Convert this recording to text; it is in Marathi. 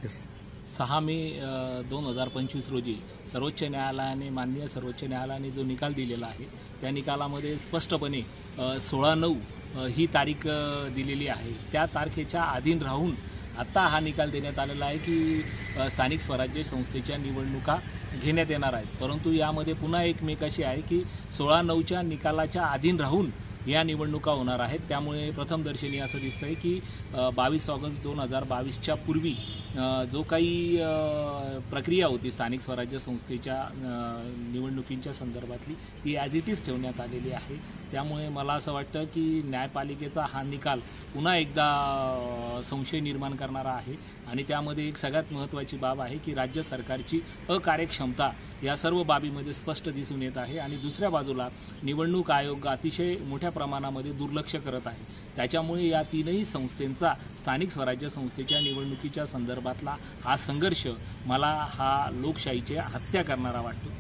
6 मे 2025 रोजी सर्वोच्च न्यायालयाने माननीय सर्वोच्च न्यायालयाने जो निकाल दिलेला आहे त्या निकालामध्ये स्पष्टपणे 16/9 ही तारीख दिलेली आहे। त्या तारखेच्या अधीन राहून आता हा निकाल देण्यात आलेला आहे की स्थानिक स्वराज्य संस्थेच्या निवडणुका घेण्यात येणार आहेत। परंतु यामध्ये पुन्हा एक मेक अशी आहे की 16/9च्या निकालाच्या अधीन राहून या निवडणुका होणार आहेत। त्यामुळे प्रथमदर्शनी असं दिसतंय की 22 ऑगस्ट 2022च्या पूर्वी जो काही प्रक्रिया होती स्थानिक स्वराज्य संस्थेच्या निवडणुकींच्या संदर्भातली ती ॲज इट इज ठेवण्यात आलेली आहे। त्यामुळे मला असं वाटतं की न्यायपालिकेचा हा निकाल पुन्हा एकदा संशय निर्माण करणारा आहे आणि त्यामध्ये एक सगळ्यात महत्त्वाची बाब आहे की राज्य सरकारची अकार्यक्षमता या सर्व बाबीमध्ये स्पष्ट दिसून येत आहे आणि दुसऱ्या बाजूला निवडणूक आयोग अतिशय मोठ्या प्रमाणामध्ये दुर्लक्ष करत आहे। त्याच्यामुळे या तीनही संस्थांचा स्थानिक स्वराज्य संस्थेच्या निवडणुकीच्या संदर्भातला हा संघर्ष मला हा लोकशाहीची हत्या करणारा वाटतो।